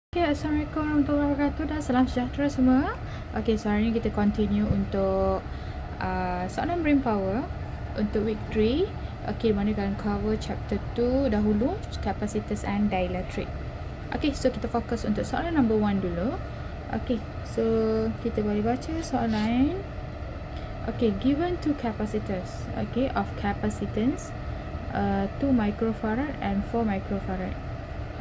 Okay, Assalamualaikum warahmatullahi wabarakatuh dan salam sejahtera semua. Okay, so hari ni kita continue untuk soalan brain power untuk week 3. Okay, mana kalian cover chapter 2 dahulu, capacitors and dielectric. Okay, so kita fokus untuk soalan number 1 dulu. Okay, so kita boleh baca soalan. Okay, given two capacitors, okay, of capacitance 2 microfarad and 4 microfarad.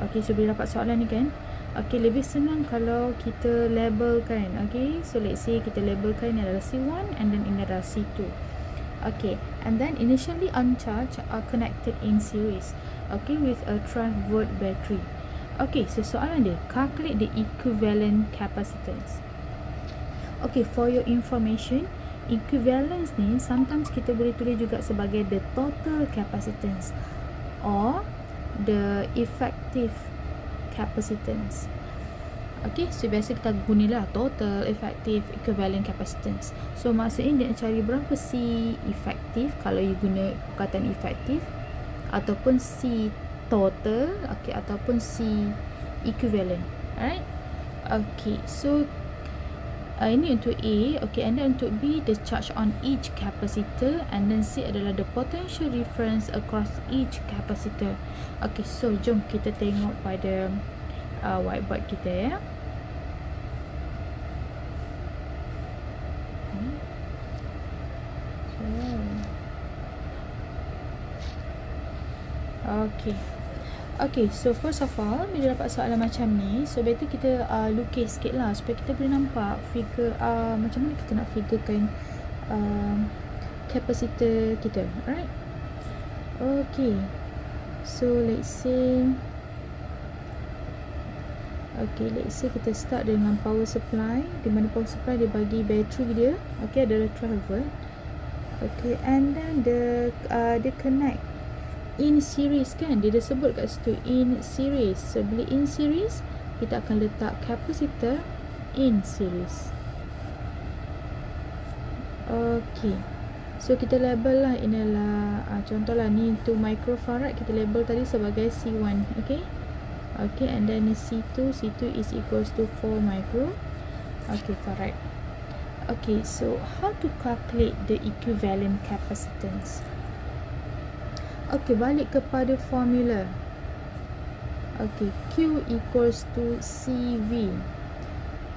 Okay, so bila dapat soalan ni kan, okay, lebih senang kalau kita labelkan. Okay, so let's say kita labelkan ini adalah C1 and then ini adalah C2. Okay, and then initially uncharged are connected in series, okay, with a 12 volt battery. Okay, so soalan dia, calculate the equivalent capacitance. Okay, for your information, equivalence ni sometimes kita boleh tulis juga sebagai the total capacitance or the effective capacitance. Okay, so biasa kita gunalah total, effective, equivalent capacitance. So maksudnya dia nak cari berapa C effective kalau you guna perkataan effective, ataupun C total, okay, ataupun C equivalent. Alright. Okay, so ini untuk A, okay, and then untuk B, the charge on each capacitor, and then C adalah the potential difference across each capacitor. Okay, so jom kita tengok pada whiteboard kita ya. Okay. Okay, so first of all, bila dapat soalan macam ni, so better kita lukis sikit lah supaya kita boleh nampak figure macam mana kita nak figurekan capacitor kita. Alright. Okay, so let's say kita start dengan power supply, di mana power supply dia bagi battery dia, okay, adalah 12 volt. Okay, and then dia connect in series kan, dia dah sebut kat situ in series. So bila in series, kita akan letak capacitor in series. Okay, so kita label lah, inilah contohlah ni 2 microfarad, kita label tadi sebagai C1. Okay, okay, and then ni C2 is equals to 4 micro, okay, farad. Okay, so how to calculate the equivalent capacitance? Okay, balik kepada formula. Okay, Q equals to CV.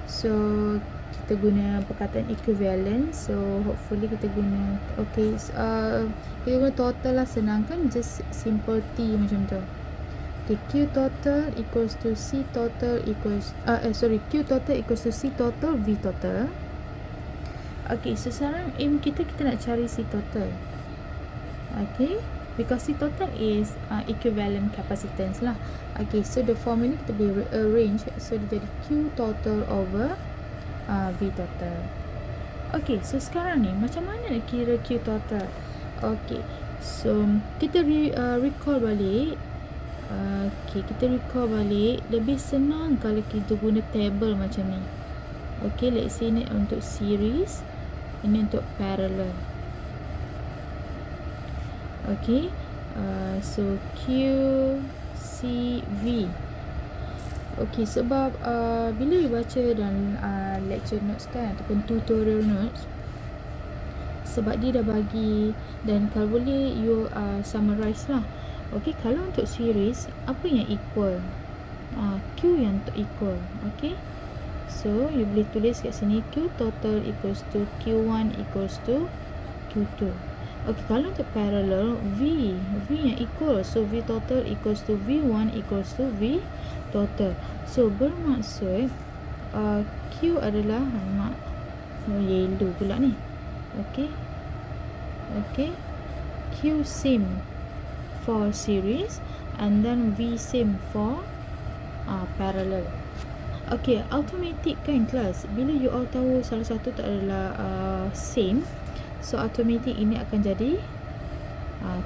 So kita guna perkataan equivalent. So hopefully kita guna, okay, kita guna total lah, senang kan, just simple T macam tu. Okay, Q total equals to C total equals Q total equals to C total V total. Okay, so sekarang aim kita nak cari C total. Okay, because C total is equivalent capacitance lah. Okay, so the formula kita boleh rearrange, so dia jadi Q total over V total. Okay, so sekarang ni macam mana nak kira Q total? Okay, so kita recall balik. Okay, kita recall balik, lebih senang kalau kita guna table macam ni. Okay, let's say ni untuk series, ini untuk parallel. Okay, so Q, C, V. Okay, sebab bila you baca dalam lecture notes kan, ataupun tutorial notes, sebab dia dah bagi, dan kalau boleh you summarize lah. Okay, kalau untuk series, apa yang equal? Q yang equal. Okay, so you boleh tulis kat sini Q total equals to Q1 equals to Q2. Okay, kalau untuk parallel, V yang equal, so V total equals to V1 equals to V total. So bermaksud Q adalah yellow pula ni. Okay, okay, Q same for series, and then V same for parallel. Okay, automatic kan kelas, bila you all tahu salah satu tak adalah same, so automatic ini akan jadi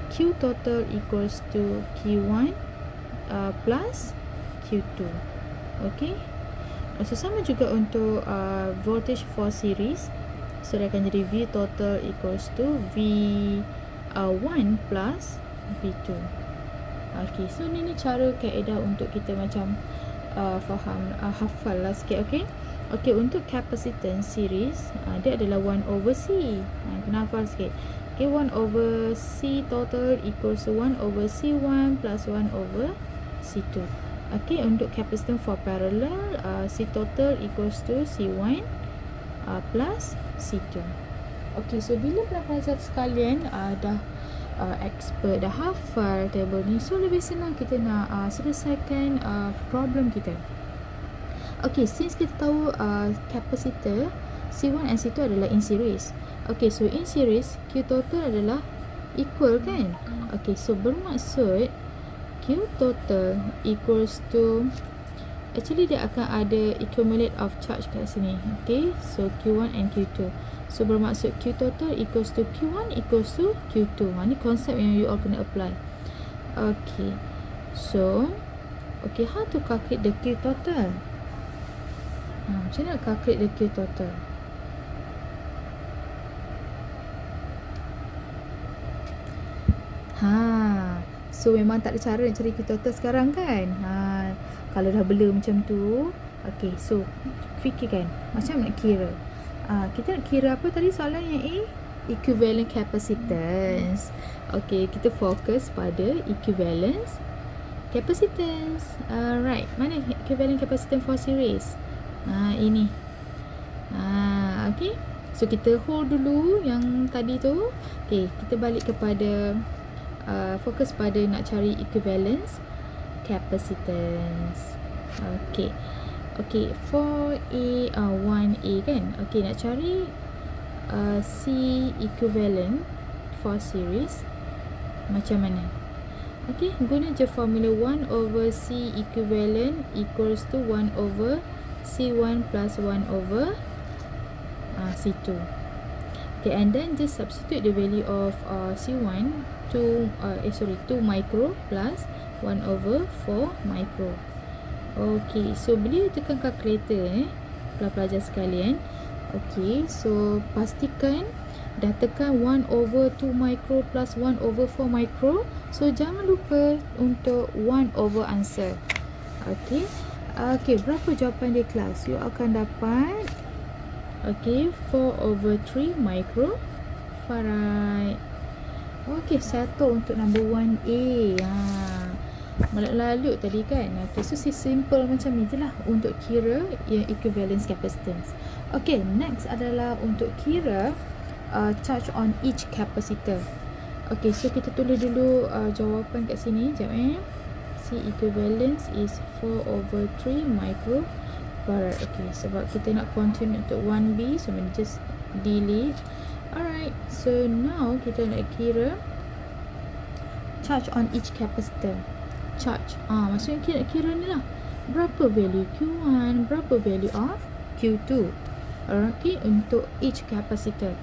Q total equals to Q1 plus Q2. Okay, so sama juga untuk voltage for series, so dia akan jadi V total equals to V1 plus V2. Okay, so ni cara kaedah untuk kita macam hafal lah sikit. Okay, untuk capacitance series, dia adalah 1 over C. Kena hafal sikit. Okay, 1 over C total equals to 1 over C1 plus 1 over C2. Okay, untuk capacitance for parallel, C total equals to C1 plus C2. Okay, so bila pelajar sekalian dah expert, dah hafal table ni, so lebih senang kita nak selesaikan problem kita. Okay, since kita tahu capacitor C1 and C2 adalah in series. Okay, so in series Q total adalah equal kan. Okay, so bermaksud Q total equals to, actually dia akan ada accumulate of charge kat sini. Okay, so Q1 and Q2. So bermaksud Q total equals to Q1 equals to Q2. Ni konsep yang you all kena apply. Okay, so okay, how to calculate the Q total? Macam mana calculate the Q total? So memang tak ada cara nak cari Q total sekarang kan. Kalau dah blur macam tu, okay, so fikirkan macam nak kira. Kita nak kira apa tadi soalan yang A? Equivalent capacitance. Okay, kita fokus pada equivalence capacitance. Right, mana equivalent capacitance for series? Ini. Okay, so kita hold dulu yang tadi tu. Okay, kita balik kepada fokus pada nak cari equivalence capacitance. Okay, for A 1A kan. Okay, nak cari C equivalent for series macam mana? Okay, guna je formula 1 over C equivalent equals to 1 over C1 plus 1 over C2. Okay, and then just substitute the value of C1 2 micro plus 1 over 4 micro. Okay, so bila tekan kalkulator pelajar sekalian. Okay, so pastikan dah tekan 1 over 2 micro plus 1 over 4 micro. So jangan lupa untuk 1 over answer. Okay, berapa jawapan dia kelas? You akan dapat 4 over 3 micro farad. Okay, satu untuk number 1A. Lalu tadi kan. Okay, so simple macam ni je lah untuk kira yang equivalence capacitance. Okay, next adalah untuk kira charge on each capacitor. Okay, so kita tulis dulu jawapan kat sini. Sekejap C equivalence is 4 over 3 micro farad. Okay, sebab kita nak continue untuk 1B, so we just delete. Alright, so now kita nak kira charge on each capacitor. Charge, maksudnya kita nak kira ni lah, berapa value Q1, berapa value of Q2. Okay, untuk each capacitor.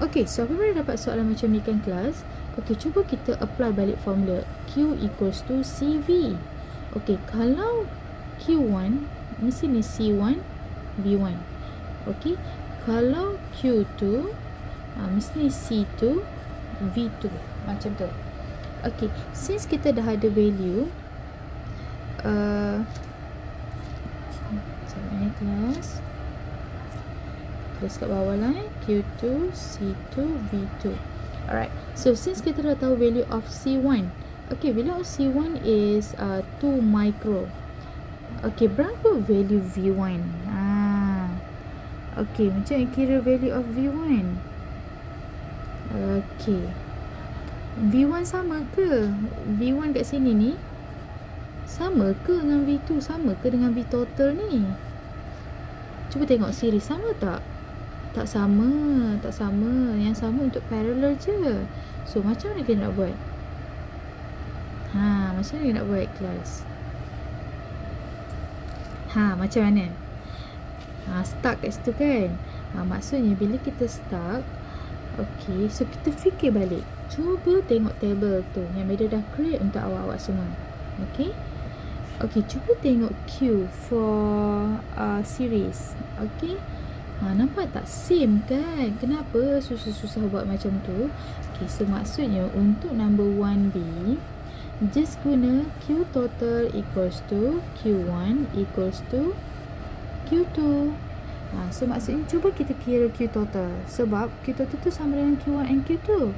Okay, so apabila dapat soalan macam ni kan kelas. Okay, cuba kita apply balik formula. Q equals to CV. Okay, kalau Q1 mesti ni C1 V1. Okay, kalau Q2 mesti ni C2 V2. Macam tu. Okay, since kita dah ada value kelas tulis kat bawah lah Q2 C2 V2. Alright, so since kita dah tahu value of C1. Okay, value of C1 is 2 micro. Okay, berapa value V1? Okay, macam nak kira value of V1? Okay, V1 sama ke? V1 kat sini ni sama ke dengan V2? Sama ke dengan V total ni? Cuba tengok series sama tak? Tak sama. Yang sama untuk parallel je. So macam mana kita nak buat? Macam mana kita nak buat kelas? Macam mana? Stuck kat situ kan? Maksudnya bila kita stuck, okay, so kita fikir balik. Cuba tengok table tu yang Meda dah create untuk awak-awak semua. Okay, cuba tengok Q for series. Okay, nampak tak same kan? Kenapa susah-susah buat macam tu? Okay, so maksudnya untuk number 1B, just guna Q total equals to Q1 equals to Q2. So maksudnya cuba kita kira Q total, sebab Q total tu sama dengan Q1 and Q2.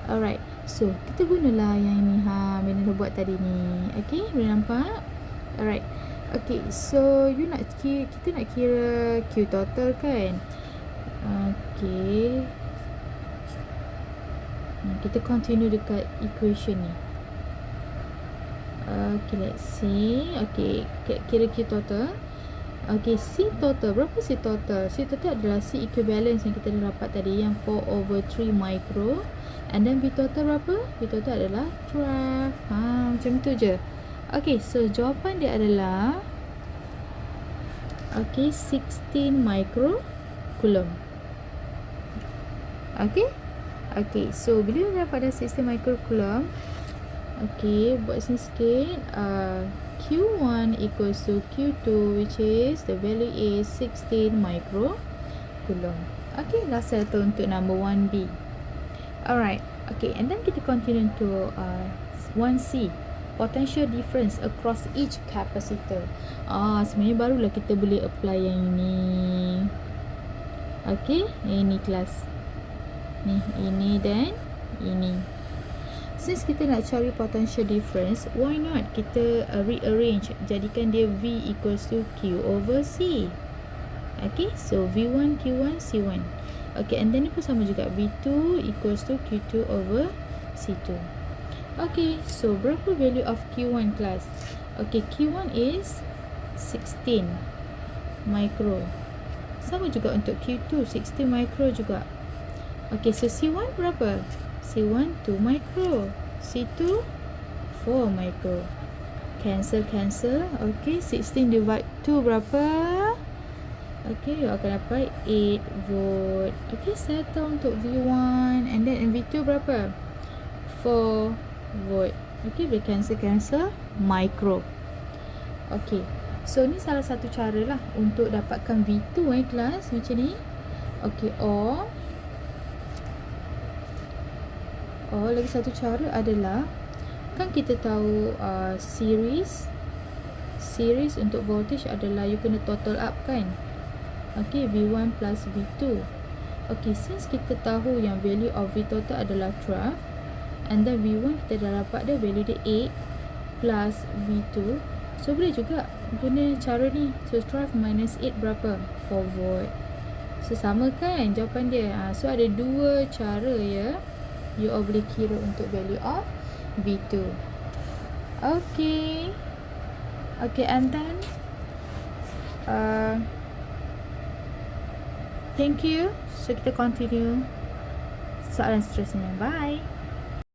Alright, so kita gunalah yang ni Bina dah buat tadi ni. Okay, boleh nampak? Alright, okay, so kita nak kira Q total kan. Okay, kita continue dekat equation ni. Okay, let's see. Okay, kira Q total. Okay, C total. Berapa C total? C total adalah C equivalence yang kita dah dapat tadi, yang 4/3 micro. And then B total berapa? B total adalah 12. Macam tu je. Okay, so jawapan dia adalah 16 micro coulomb. Okay, so bila dah pada 16 micro coulomb, okay, buat sini sikit. Q1 equals to Q2, which is the value is 16 micro coulomb. Okay, dah settle untuk number 1B. Alright, okay, and then kita continue to 1C, potential difference across each capacitor. Sebenarnya barulah kita boleh apply yang ini. Okay, ini kelas ni, ini dan ini. Since kita nak cari potential difference, why not kita rearrange, jadikan dia V equals to Q over C. Okay, so V1 Q1 C1. Okay, and then ni pun sama juga, V2 equals to Q2 over C2. Okay, so berapa value of Q1 class? Okay, Q1 is 16 micro. Sama juga untuk Q2, 16 micro juga. Okay, so C1 berapa? C1 2 micro, C2 4 micro. Cancel. Okay, 16 divide 2 berapa? Okay, you akan dapat 8 volt. Okay, settle untuk V1. And then V2 berapa? 4 volt. Okay, boleh cancel micro. Okay, so ni salah satu cara lah untuk dapatkan V2 kelas macam ni. Okay, or lagi satu cara adalah, kan kita tahu series untuk voltage adalah you kena total up kan. Okay, V1 plus V2. Okay, since kita tahu yang value of V total adalah 12, and then V1 kita dah dapat dah value dia 8 plus V2, so boleh juga guna cara ni. So 12 minus 8 berapa? 4 volt. So sama kan jawapan dia. So ada dua cara ya, you all boleh kira untuk value of V2. Okay, and then thank you. So kita continue soalan seterusnya. Bye.